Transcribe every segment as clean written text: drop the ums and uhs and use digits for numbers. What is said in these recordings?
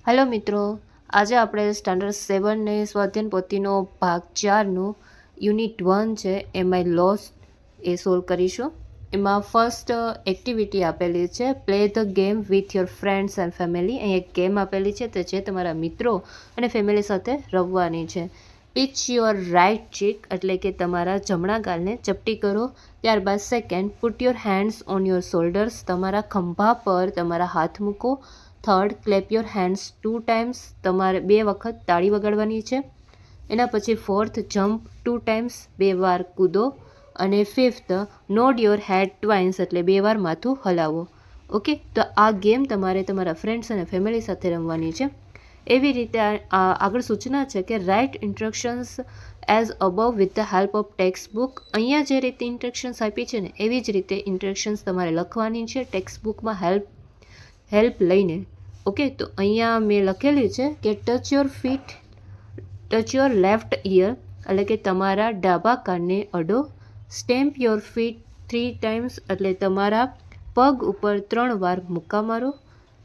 Hello મિત્રો, આજે આપણે સ્ટાન્ડર્ડ 7 સ્વાધ્યાયન પોથીનો ભાગ 4નું યુનિટ 1 છે એમાં લોસ્ટ એ સોલ્વ કરીશું. એમાં ફર્સ્ટ એક્ટિવિટી આપેલી છે play the game with your friends and family. અહીં એક ગેમ આપેલી છે તે જે તમારા મિત્રો અને ફેમિલી સાથે રમવાની છે. પિચ યોર રાઇટ ચીક એટલે કે તમારા જમણા ગાલને ચપટી કરો. ત્યારબાદ second, put your hands on your shoulders, તમારા ખંભા પર તમારા હાથ મૂકો. Third, clap your hands 2 times, તમારે 2 વખત તાળી વગાડવાની છે. એના પછી ફોર્થ, જમ્પ 2 ટાઈમ્સ, 2 વાર કૂદો. અને ફિફ્થ, નોડ યોર હેડ ટ્વાઇન્સ એટલે 2 વાર માથું હલાવો. ઓકે, તો આ ગેમ તમારે તમારા ફ્રેન્ડ્સ અને ફેમિલી સાથે રમવાની છે. એવી રીતે આગળ સૂચના છે કે write instructions as above with the help of text book. અહીંયા જે રીતે ઇન્સ્ટ્રક્શન્સ આપી છે ને એવી જ રીતે ઇન્સ્ટ્રક્શન્સ તમારે લખવાની છે ટેક્સ્ટ બુકમાં હેલ્પ લઈને. ઓકે, તો અહીંયા મેં લખેલું છે કે ટચ યોર લેફ્ટ ઇયર એટલે કે તમારા ડાબા કાનને અડો. સ્ટેમ્પ યોર ફીટ 3 ટાઈમ્સ એટલે તમારા પગ ઉપર 3 વાર મુક્કા મારો.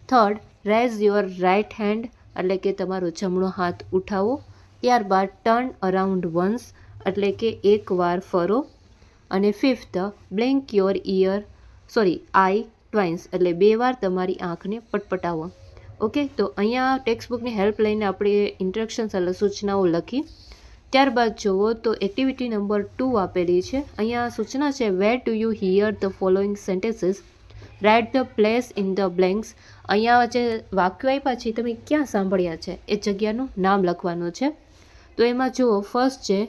Third, raise your right hand એટલે કે તમારો જમણો હાથ ઉઠાવો. ત્યારબાદ ટર્ન અરાઉન્ડ વન્સ એટલે કે 1 વાર ફરો. અને ફિફ્થ, બ્લિંક યોર આઈ ટ્વાઇન્સ એટલે 2 વાર તમારી આંખને પટપટાવો. ઓકે, તો અહીંયા ટેક્સ્ટ બુકની હેલ્પ લઈને આપણે ઇન્સ્ટ્રક્શન્સ એટલે સૂચનાઓ લખી. ત્યારબાદ જુઓ તો એક્ટિવિટી નંબર 2 આપેલી છે. અહીંયા સૂચના છે where do you hear the following sentences, write the place in the blanks. અહીંયા જે વાક્યો આપ્યા છે તમે ક્યાં સાંભળ્યા છે એ જગ્યાનું નામ લખવાનું છે. તો એમાં જુઓ ફર્સ્ટ છે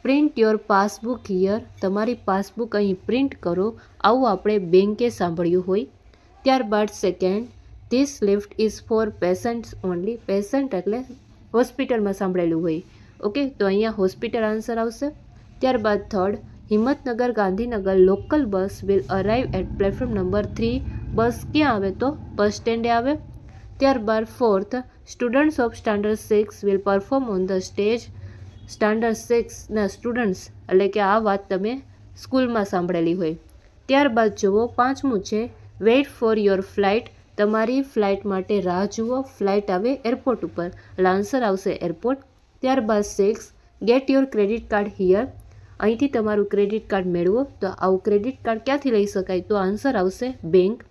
પ્રિન્ટ યોર પાસબુક હિયર, તમારી પાસબુક અહીં પ્રિન્ટ કરો. આવું આપણે બેંકે સાંભળ્યું હોય. ત્યારબાદ second, this lift is four patients only, patient એટલે હોસ્પિટલમાં સાંભળેલું હોય. ઓકે, તો અહીંયા હોસ્પિટલ આન્સર આવશે. ત્યારબાદ third, Himmatnagar Gandhinagar local bus will arrive at platform number 3, bus ક્યાં આવે તો બસ સ્ટેન્ડે આવે. ત્યારબાદ fourth, students of standard 6 will perform on the stage. Standard 6ના સ્ટુડન્ટ્સ એટલે કે આ વાત તમે સ્કૂલમાં સાંભળેલી હોય. ત્યારબાદ જુઓ પાંચમું છે વેઇટ ફોર યોર ફ્લાઇટ, તમારી ફ્લાઇટ માટે રાહ જુઓ. ફ્લાઇટ આવે એરપોર્ટ ઉપર એટલે આન્સર આવશે એરપોર્ટ. ત્યારબાદ 6, get your credit card here, અહીંથી તમારું ક્રેડિટ કાર્ડ મેળવો. તો આવું ક્રેડિટ કાર્ડ ક્યાંથી લઈ શકાય તો આન્સર આવશે બેંક.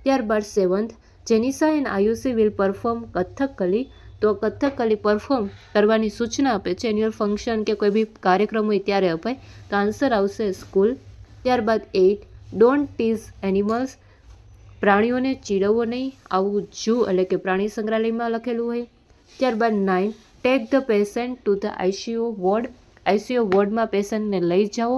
ત્યારબાદ 7th, જેનિસા and Ayushi will perform Kathakali, તો કથકલી પરફોર્મ કરવાની સૂચના આપે છે. એન્યુઅલ ફંક્શન કે કોઈ બી કાર્યક્રમ હોય ત્યારે અપાય. તો આન્સર આવશે સ્કૂલ. ત્યારબાદ 8, ડોન્ટ ટીઝ એનિમલ્સ, પ્રાણીઓને ચીડવવો નહીં. આવું જૂ એટલે કે પ્રાણી સંગ્રહાલયમાં લખેલું હોય. ત્યારબાદ 9, take the patient to the ICU ward, ICU વોર્ડમાં પેશન્ટને લઈ જાઓ.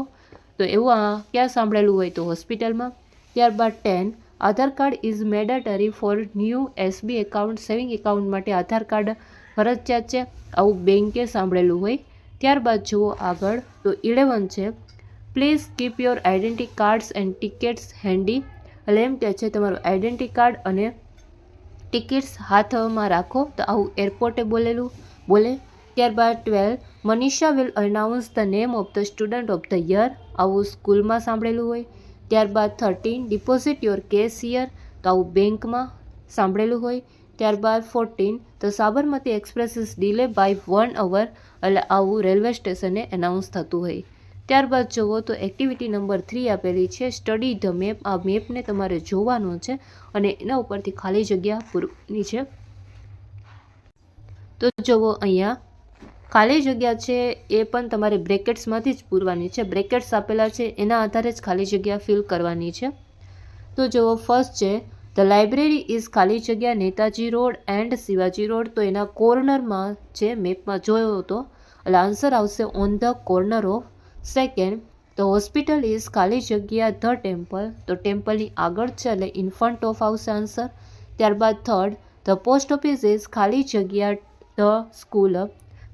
તો એવું ક્યાં સાંભળેલું હોય તો હોસ્પિટલમાં. ત્યારબાદ 10, Aadhaar card is mandatory for new SB account, saving account માટે આધાર કાર્ડ ફરજિયાત છે. આવું બેંકે સાંભળેલું હોય. ત્યારબાદ જુઓ આગળ તો 11 છે please keep your identity cards and tickets handy, એટલે એમ કહે છે તમારું આઈડેન્ટિટી કાર્ડ અને ટિકિટ્સ હાથમાં રાખો. તો આવું એરપોર્ટે બોલે. ત્યારબાદ 12, Manisha will announce the name of the student of the year, આવું સ્કૂલમાં સાંભળેલું હોય. ત્યારબાદ 13, ડિપોઝિટ યોર કેશ હિયર, તો આવું બેંકમાં સાંભળેલું હોય. ત્યારબાદ 14, the Sabarmati Express is delay by 1 hour, એટલે આવું રેલવે સ્ટેશને એનાઉન્સ થતું હોય. ત્યારબાદ જુઓ તો એક્ટિવિટી નંબર 3 આપેલી છે સ્ટડી ધ મેપ. આ મેપને તમારે જોવાનું છે અને એના ઉપરથી ખાલી જગ્યા પૂરવાની છે. તો જુઓ અહીંયા ખાલી જગ્યા છે એ પણ તમારે બ્રેકેટ્સમાંથી જ પૂરવાની છે. બ્રેકેટ્સ આપેલા છે એના આધારે જ ખાલી જગ્યા ફિલ કરવાની છે. તો જુઓ ફર્સ્ટ છે ધ લાઇબ્રેરી ઇઝ ખાલી જગ્યા Netaji road and Shivaji road, તો એના કોર્નરમાં છે મેપમાં જોયો હતો એટલે આન્સર આવશે on the corner of. Second, the hospital is ખાલી જગ્યા ધ ટેમ્પલ, તો ટેમ્પલની આગળ છે એટલે ઇન્ફન્ટ ઓફ આવશે આન્સર. ત્યારબાદ third, the post office is ખાલી જગ્યા ધ સ્કૂલ,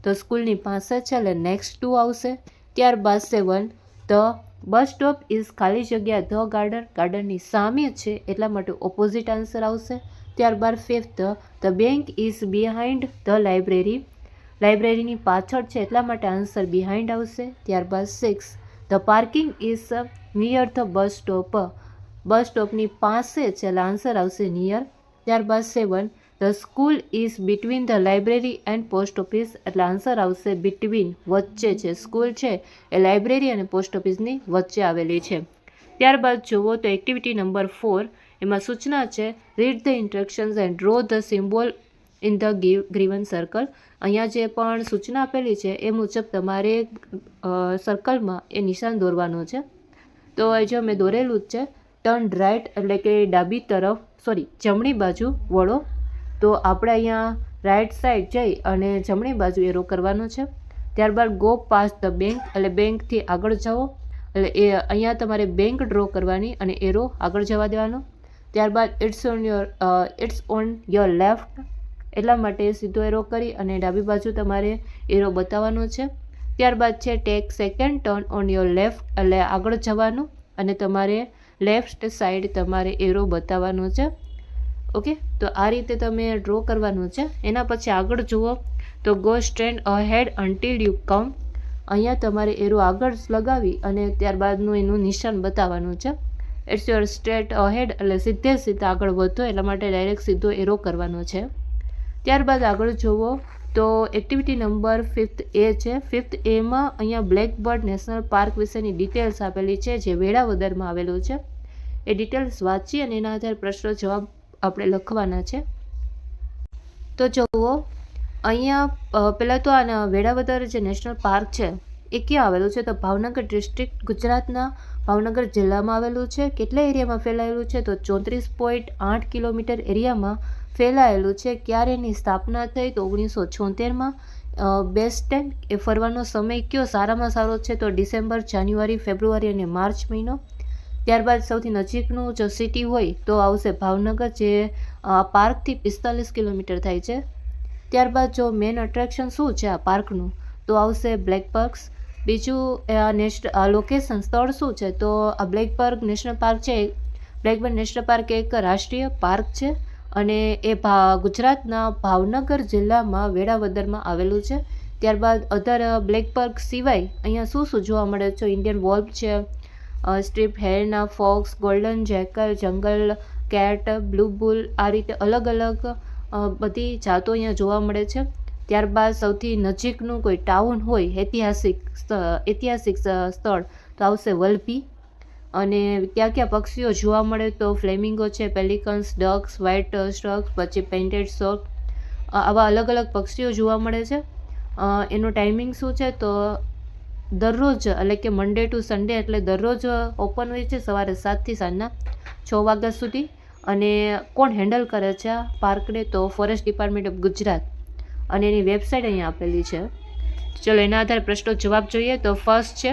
તો સ્કૂલની પાસે છે એટલે નેક્સ્ટ ટુ આવશે. ત્યારબાદ 7, ધ બસ સ્ટોપ ઇઝ ખાલી જગ્યા ધ ગાર્ડન, ગાર્ડનની સામે છે એટલા માટે ઓપોઝિટ આન્સર આવશે. ત્યારબાદ 5th, the bank is behind the library, લાઇબ્રેરીની પાછળ છે એટલા માટે આન્સર બિહાઇન્ડ આવશે. ત્યારબાદ 6, the parking is near the bus stop, bus સ્ટોપની પાસે છે એટલે આન્સર આવશે નિયર. ત્યારબાદ 7, the school is between the library and post office, એટલે આન્સર આવશે બિટવીન, વચ્ચે છે. સ્કૂલ છે એ લાઇબ્રેરી અને પોસ્ટ ઓફિસની વચ્ચે આવેલી છે. ત્યારબાદ જુઓ તો એક્ટિવિટી નંબર 4, એમાં સૂચના છે read the instructions and draw the symbol in the ગ્રીવન circle. અહીંયા જે પણ સૂચના આપેલી છે એ મુજબ તમારે સર્કલમાં એ નિશાન દોરવાનું છે. તો એ જો મેં દોરેલું જ છે. ટર્ન રાઇટ એટલે કે જમણી બાજુ વળો. તો આપણે અહીંયા રાઇટ સાઈડ જઈ અને જમણી બાજુ એરો કરવાનો છે. ત્યારબાદ ગો પાસ ધ બેંક એટલે બેંકથી આગળ જાઓ, એટલે એ અહીંયા તમારે બેંક ડ્રો કરવાની અને એરો આગળ જવા દેવાનો. ત્યારબાદ ઇટ્સ ઓન યોર લેફ્ટ, એટલા માટે સીધો એરો કરી અને ડાબી બાજુ તમારે એરો બતાવવાનો છે. ત્યારબાદ છે take second turn on your left, એટલે આગળ જવાનું અને તમારે લેફ્ટ સાઈડ તમારે એરો બતાવવાનો છે. ઓકે, તો આ રીતે તમે ડ્રો કરવાનું છે. એના પછી આગળ જુઓ તો go straight ahead until you come, અહીંયા તમારે એરો આગળ લગાવી અને ત્યારબાદનું એનું નિશાન બતાવવાનું છે. ઇટ્સ યોર સ્ટ્રેટ અહેડ એટલે સીધા આગળ વધો, એટલા માટે ડાયરેક્ટ સીધો એરો કરવાનો છે. ત્યારબાદ આગળ જુઓ તો એક્ટિવિટી નંબર 5 એ છે. 5 એમાં અહીંયા બ્લેકબર્ડ નેશનલ પાર્ક વિશેની ડિટેલ્સ આપેલી છે, જે વેળાવદરમાં આવેલું છે. એ ડિટેલ્સ વાંચી અને એના આધારે પ્રશ્ન જવાબ આપણે લખવાના છે. તો જુઓ અહીંયા પહેલાં તો આ વેળાવદર જે નેશનલ પાર્ક છે એ ક્યાં આવેલું છે? તો ભાવનગર ડિસ્ટ્રિક્ટ, ગુજરાતના ભાવનગર જિલ્લામાં આવેલું છે. કેટલા એરિયામાં ફેલાયેલું છે? તો 34.8 કિલોમીટર એરિયામાં ફેલાયેલું છે. ક્યારે એની સ્થાપના થઈ? તો 1976માં. બેસ્ટ ટાઈમ એ ફરવાનો સમય કયો સારામાં સારો છે? તો ડિસેમ્બર, જાન્યુઆરી, ફેબ્રુઆરી અને માર્ચ મહિનો. ત્યારબાદ સૌથી નજીકનું જો સિટી હોય તો આવશે ભાવનગર, જે પાર્કથી 45 કિલોમીટર થાય છે. ત્યારબાદ જો મેન અટ્રેક્શન શું છે આ પાર્કનું? તો આવશે બ્લેકબર્ગ્સ. બીજું લોકેશન સ્થળ શું છે? તો આ બ્લેકબર્ગ નેશનલ પાર્ક છે. બ્લેકબર્ગ નેશનલ પાર્ક એક રાષ્ટ્રીય પાર્ક છે અને એ ગુજરાતના ભાવનગર જિલ્લામાં વેળાવદરમાં આવેલું છે. ત્યારબાદ અધર બ્લેકબર્ગ સિવાય અહીંયા શું જોવા મળે છે? ઇન્ડિયન વોલ્ફ છે, સ્ટ્રીપ હેરના, ફોક્સ, ગોલ્ડન જેકલ, જંગલ કેટ, બ્લુ બુલ, આ રીતે અલગ અલગ બધી જાતો અહીંયા જોવા મળે છે. ત્યારબાદ સૌથી નજીકનું કોઈ ટાઉન હોય ઐતિહાસિક સ્થળ તો આવશે વલભી. અને ક્યાં ક્યાં પક્ષીઓ જોવા મળે? તો ફ્લેમિંગો છે, પેલિકન્સ, ડક્સ, વ્હાઇટ સ્ટક્સ, પછી પેઇન્ટેડ સોક, આવા અલગ અલગ પક્ષીઓ જોવા મળે છે. એનું ટાઈમિંગ શું છે? તો દરરોજ એટલે કે મંડે ટુ સન્ડે, એટલે દરરોજ ઓપન હોય છે સવારે 7 થી સાંજના 6 વાગ્યા સુધી. અને કોણ હેન્ડલ કરે છે આ પાર્કને? તો ફોરેસ્ટ ડિપાર્ટમેન્ટ ઓફ ગુજરાત. અને એની વેબસાઇટ અહીંયા આપેલી છે. ચલો એના આધારે પ્રશ્નો જવાબ જોઈએ. તો ફર્સ્ટ છે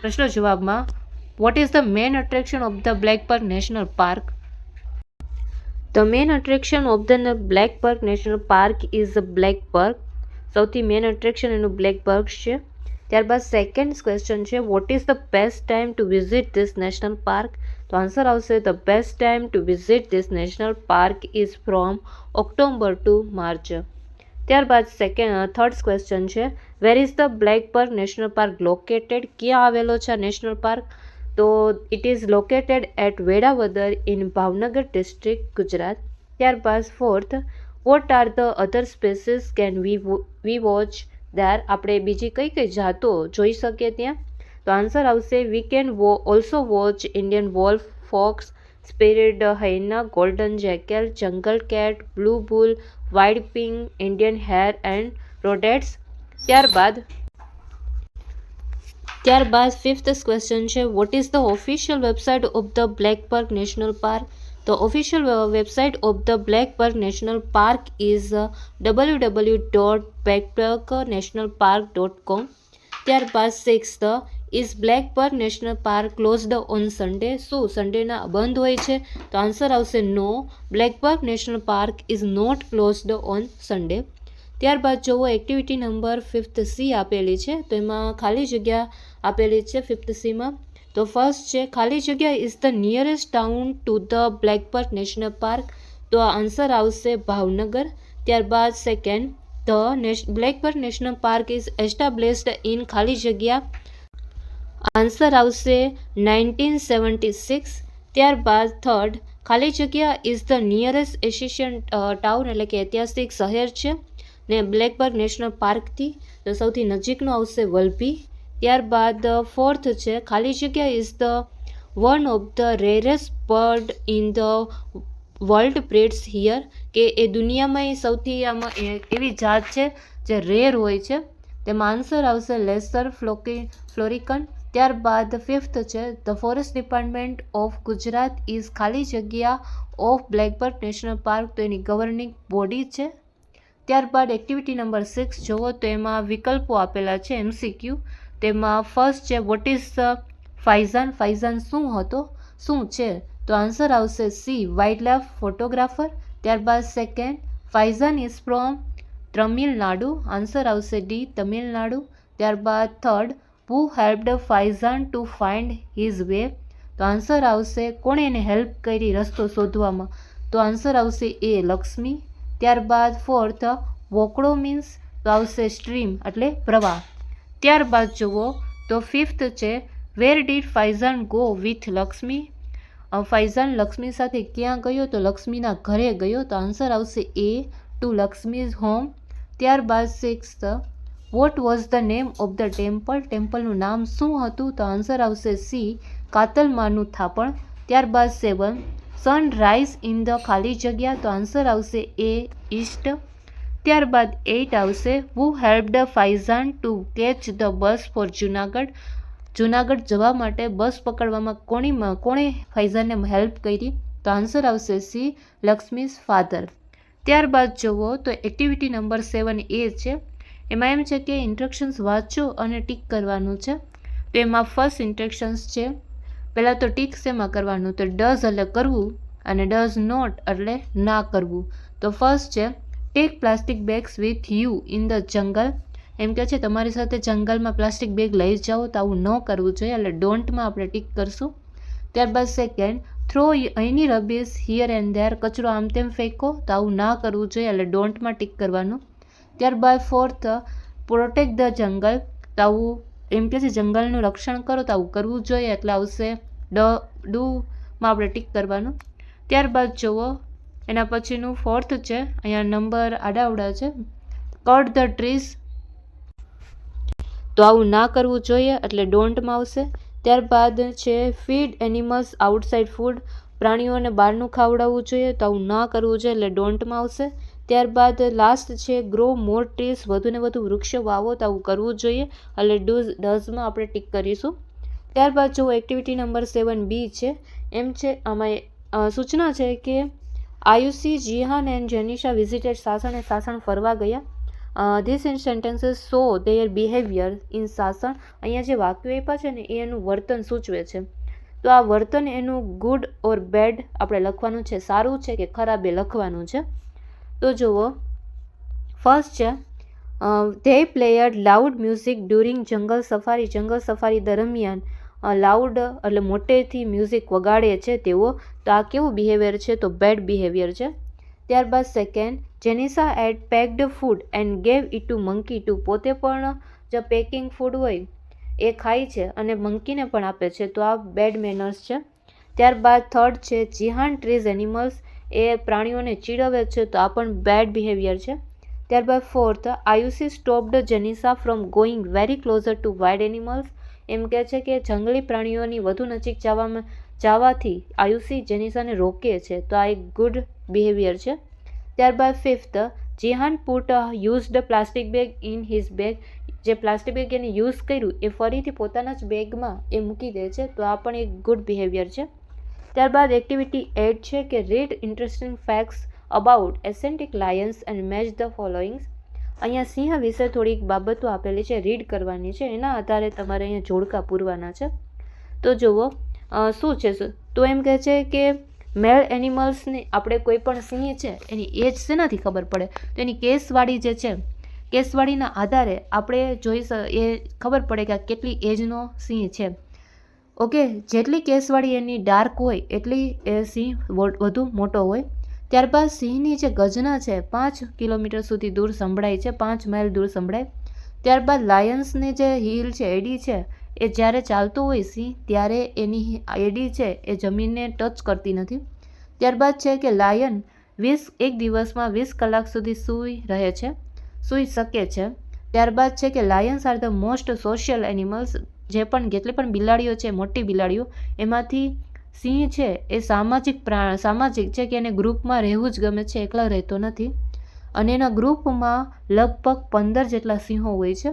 પ્રશ્નો જવાબમાં what is the main attraction of the Blackbuck National Park? The main attraction of the Blackbuck National park is blackbuck. સૌથી મેન અટ્રેક્શન એનું બ્લેકબર્ગ છે. ત્યારબાદ સેકન્ડ ક્વેશ્ચન છે what is the best time to visit this national park? તો answer આવશે the best time to visit this national park is from October to March. ત્યારબાદ third question છે where is the Blackbuck National park located? ક્યાં આવેલો છે આ national park? તો it is located at Velavadar in Bhavnagar district, Gujarat. ત્યારબાદ fourth what are the other species can we watch there? આપણે બીજી કઈ કઈ જાતો જોઈ શકીએ ત્યાં? તો આન્સર આવશે we can also watch Indian wolf, fox, striped hyena, golden jackal, jungle cat, blue bull, wild pig, Indian hare and rodents. ત્યારબાદ ફિફ્થ ક્વેશ્ચન છે what is the official website of the Blackbuck National park? તો official website of the Blackbuck National park is www.blackburgnationalpark.com. ત્યારબાદ sixth is Blackbuck National Park closed on Sunday? શું સન્ડેના બંધ હોય છે? તો આન્સર આવશે no, Blackbuck National park is not closed on Sunday. ત્યારબાદ જુઓ એક્ટિવિટી નંબર 5th સી આપેલી છે, તો એમાં ખાલી જગ્યા આપેલી છે 5th સીમાં. તો ફર્સ્ટ છે ખાલી જગ્યા is the nearest town to the Blackbuck National park? તો આન્સર આવશે ભાવનગર. ત્યારબાદ second the Blackbuck National park is established in ખાલી જગ્યા? આન્સર આવશે 1976. ત્યારબાદ થર્ડ ખાલી જગ્યા is the nearest Asian town એટલે કે ઐતિહાસિક શહેર છે ને બ્લેકબર્ગ નેશનલ પાર્કથી તો સૌથી નજીકનું આવશે વલભી. ત્યારબાદ ફોર્થ છે ખાલી જગ્યા is the one of the rarest bird in the world breeds here કે એ દુનિયામાં સૌથી આમાં એવી જાત છે જે રેર હોય છે. તેમાં આન્સર આવશે લેસર ફ્લોરિકન. ત્યારબાદ ફિફ્થ છે the forest department of Gujarat is ખાલી જગ્યા ઓફ બ્લેકબર્ગ નેશનલ પાર્ક તો એની ગવર્નિંગ બોડી છે. ત્યારબાદ એક્ટિવિટી નંબર 6 જુઓ તો એમાં વિકલ્પો આપેલા છે MCQ. તેમાં ફર્સ્ટ છે વોટ ઇઝ ફાઇઝાન. ફાઇઝાન શું છે તો આન્સર આવશે સી વાઇલ્ડલાઇફ ફોટોગ્રાફર. ત્યારબાદ second Faizan is from Tamil Nadu. Answer આવશે ડી તમિલનાડુ. ત્યારબાદ third who helped Faizan to find his way તો આન્સર આવશે કોણે એને હેલ્પ કરી રસ્તો શોધવામાં તો આન્સર આવશે એ લક્ષ્મી. ત્યારબાદ ફોર્થ વોકડો મીન્સ તો આવશે સ્ટ્રીમ એટલે પ્રવાહ. ત્યારબાદ જુઓ તો ફિફ્થ છે where did Faizan go with Lakshmi. Faizan Lakshmi સાથે ક્યાં ગયો તો લક્ષ્મીના ઘરે ગયો તો આન્સર આવશે એ ટુ લક્ષ્મીઝ હોમ. ત્યારબાદ sixth what was the name of the temple. ટેમ્પલનું નામ શું હતું તો આન્સર આવશે સી કાતલમાનું થાપણ. ત્યારબાદ સેવન સનરાઇઝ ઇન ધ ખાલી જગ્યા તો આન્સર આવશે એ ઈસ્ટ. ત્યારબાદ 8 આવશે who helped Faizan to catch the bus for Junagadh. Junagadh જવા માટે બસ પકડવામાં કોણે ફાઇઝાનને હેલ્પ કરી તો આન્સર આવશે સી લક્ષ્મીઝ ફાધર. ત્યારબાદ જુઓ તો એક્ટિવિટી નંબર 7A છે. એમાં એમ છે કે ઇન્સ્ટ્રક્શન્સ વાંચો અને ટીક કરવાનું છે. તો એમાં ફર્સ્ટ ઇન્સ્ટ્રક્શન્સ છે પહેલાં તો ટીક શેમાં કરવાનું તો ડઝ એટલે કરવું અને ડઝ નોટ એટલે ના કરવું. તો ફર્સ્ટ છે take plastic bags with you in the jungle. એમ કહે છે તમારી સાથે જંગલમાં પ્લાસ્ટિક બેગ લઈ જાઓ તો આવું ન કરવું જોઈએ એટલે ડોન્ટમાં આપણે ટીક કરશું. ત્યારબાદ second throw any rubbish here and there. કચરો આમ તેમ ફેંકો તો આવું ના કરવું જોઈએ એટલે ડોન્ટમાં ટીક કરવાનું. ત્યારબાદ ફોર્થ પ્રોટેક્ટ ધ જંગલ તો આવું એમ કહે છે જંગલનું રક્ષણ કરો તો આવું કરવું જોઈએ એટલે આવશે ડુમાં આપણે ટીક કરવાનું. ત્યારબાદ જુઓ એના પછીનું ફોર્થ છે અહીંયા નંબર આડાવડા છે કટ ધ ટ્રીઝ તો આવું ના કરવું જોઈએ એટલે ડોન્ટમાં આવશે. ત્યારબાદ છે ફીડ એનિમલ્સ આઉટસાઇડ ફૂડ. પ્રાણીઓને બહારનું ખવડાવવું જોઈએ તો આવું ના કરવું જોઈએ એટલે ડોન્ટમાં આવશે. ત્યારબાદ લાસ્ટ છે ગ્રો મોર ટ્રીઝ. વધુને વધુ વૃક્ષો વાવો તો આવું કરવું જોઈએ એટલે ડઝમાં આપણે ટીક કરીશું. ત્યારબાદ જો એક્ટિવિટી નંબર 7B છે એમ છે આમાં સૂચના છે કે આયુષી જીહાન એન્ડ જેનિશા વિઝિટેડ સાસણ એ સાસણ ફરવા ગયા. This in sentences so their behaviour in Sasan. અહીંયા જે વાક્યો આપ્યા છે ને એ એનું વર્તન સૂચવે છે. તો આ વર્તન એનું ગુડ ઓર બેડ આપણે લખવાનું છે સારું છે કે ખરાબ એ લખવાનું છે. તો જુઓ ફર્સ્ટ છે ધે પ્લેયડ લાઉડ મ્યુઝિક ડ્યુરિંગ જંગલ સફારી. જંગલ સફારી દરમિયાન લાઉડ એટલે મોટેથી મ્યુઝિક વગાડે છે તેઓ. તો આ કેવું બિહેવિયર છે તો બેડ બિહેવિયર છે. ત્યારબાદ second Janice had packed food and gave it to monkey too. પોતે પણ જે પેકિંગ ફૂડ હોય એ ખાય છે અને મંકીને પણ આપે છે તો આ બેડ મેનર્સ છે. ત્યારબાદ થર્ડ છે જીહાન ટ્રીઝ એનિમલ્સ. એ પ્રાણીઓને ચીડવે છે તો આ પણ બેડ બિહેવિયર છે. ત્યારબાદ fourth Ayushi stopped Jenisa from going very closer to wild animals. એમ કહે છે કે જંગલી પ્રાણીઓની વધુ નજીક જવાથી આયુષી જેનિસાને રોકે છે તો આ એક ગુડ બિહેવિયર છે. ત્યારબાદ fifth Jihan put used plastic bag in his bag. જે પ્લાસ્ટિક બેગ એને યુઝ કર્યું એ ફરીથી પોતાના જ બેગમાં એ મૂકી દે છે તો આ પણ એક ગુડ બિહેવિયર છે. ત્યારબાદ એક્ટિવિટી 8 છે કે read interesting facts about Asiatic lions and match the followings. અહીંયા સિંહ વિશે થોડીક બાબતો આપેલી છે રીડ કરવાની છે એના આધારે તમારે અહીંયા જોડકા પૂરવાના છે. તો જુઓ શું છે તો એમ કહે છે કે મેલ એનિમલ્સને આપણે કોઈ પણ સિંહ છે એની એજ શેનાથી ખબર પડે તો એની કેસવાળી જે છે કેસવાળીના આધારે આપણે એ ખબર પડે કે આ કેટલી એજનો સિંહ છે. ઓકે જેટલી કેસવાળી એની ડાર્ક હોય એટલી એ સિંહ વધુ મોટો હોય. ત્યારબાદ સિંહની જે ગર્જના છે 5 કિલોમીટર સુધી દૂર સંભળાય છે 5 માઇલ દૂર સંભળાય. ત્યારબાદ લાયન્સની જે હીલ છે એડી છે એ જ્યારે ચાલતું હોય સિંહ ત્યારે એની એડી છે એ જમીનને ટચ કરતી નથી. ત્યારબાદ છે કે લાયન એક દિવસમાં 20 કલાક સુધી સૂઈ શકે છે. ત્યારબાદ છે કે Lions are the most social animals. જેટલી પણ બિલાડીઓ છે, મોટી બિલાડીઓ, એમાંથી સિંહ છે એ સામાજિક છે કે એને ગ્રુપમાં રહેવું જ ગમે છે, એકલા રહેતો નથી. અને એના ગ્રુપમાં લગભગ 15 જેટલા સિંહો હોય છે.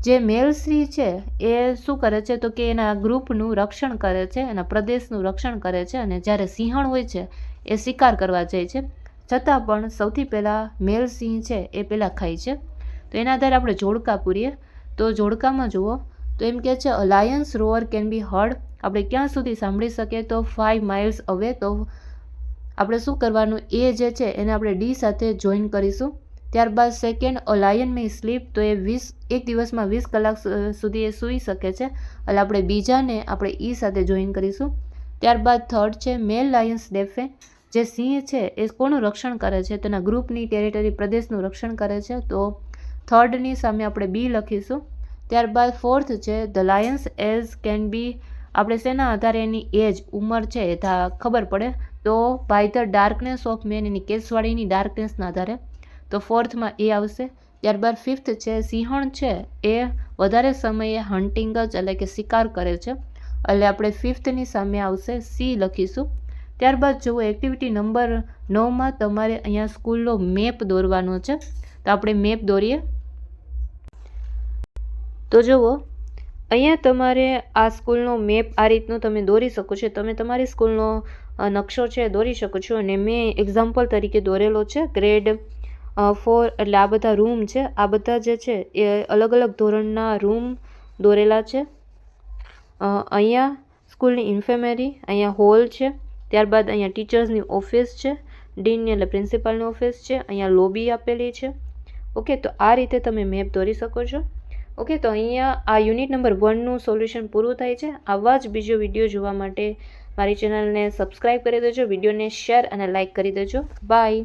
જે મેલ સિંહ છે એ શું કરે છે તો કે એના ગ્રુપનું રક્ષણ કરે છે, એના પ્રદેશનું રક્ષણ કરે છે. અને જ્યારે સિંહણ હોય છે એ શિકાર કરવા જાય છે, છતાં પણ સૌથી પહેલાં મેલ સિંહ છે એ પહેલાં ખાય છે. તો એના આધારે આપણે જોડકા પૂરીએ. તો જોડકામાં જુઓ તો એમ કહે છે લાયન્સ રોઅર કેન બી હર્ડ. આપણે ક્યાં સુધી સાંભળી શકીએ તો 5 માઇલ્સ અવે. તો આપણે શું કરવાનું, એ જે છે એને આપણે ડી સાથે જોઈન કરીશું. ત્યારબાદ second, a lion may sleep. તો એક દિવસમાં 20 કલાક સુધી એ સૂઈ શકે છે, એટલે આપણે બીજાને આપણે ઈ સાથે જોઈન કરીશું. ત્યારબાદ થર્ડ છે મેલ લાયન્સ ડેફે. જે સિંહ છે એ કોનું રક્ષણ કરે છે? તેના ગ્રુપની ટેરિટરી, પ્રદેશનું રક્ષણ કરે છે. તો થર્ડની સામે આપણે બી લખીશું. ત્યારબાદ ફોર્થ છે the lions age can be. આપણે શેના આધારે એની એજ, ઉંમર છે એ ખબર પડે? તો by the darkness of mane, એની કેસવાળીની ડાર્કનેસના આધારે. તો ફોર્થમાં એ આવશે. ત્યારબાદ ફિફ્થ છે સિંહણ છે એ વધારે સમયે હન્ટિંગ જ, એટલે કે શિકાર કરે છે, એટલે આપણે ફિફ્થની સામે આવશે સી લખીશું. ત્યારબાદ જુઓ એક્ટિવિટી નંબર 9માં તમારે અહીંયા સ્કૂલનો મેપ દોરવાનો છે. તો આપણે મેપ દોરીએ. તો જુઓ અહીંયા તમારે આ સ્કૂલનો મેપ આ રીતનો તમે દોરી શકો છો. તમે તમારી સ્કૂલનો નકશો છે દોરી શકો છો. અને મેં એક્ઝામ્પલ તરીકે દોરેલો છે ગ્રેડ 4. એટલે આ બધા રૂમ છે, આ બધા જે છે એ અલગ અલગ ધોરણના રૂમ દોરેલા છે. અહીંયા સ્કૂલની ઇન્ફર્મેરી, અહીંયા હોલ છે. ત્યારબાદ અહીંયા ટીચર્સની ઓફિસ છે, ડીનની એટલે પ્રિન્સિપાલની ઓફિસ છે, અહીંયા લોબી આપેલી છે. ઓકે, તો આ રીતે તમે મેપ દોરી શકો છો. ઓકે, તો અહીંયા આ યુનિટ નંબર 1નું સોલ્યુશન પૂરું થાય છે. આવા જ બીજો વિડીયો જોવા માટે મારી ચેનલને સબસ્ક્રાઈબ કરી દેજો, વિડીયોને શેર અને લાઇક કરી દેજો. બાય.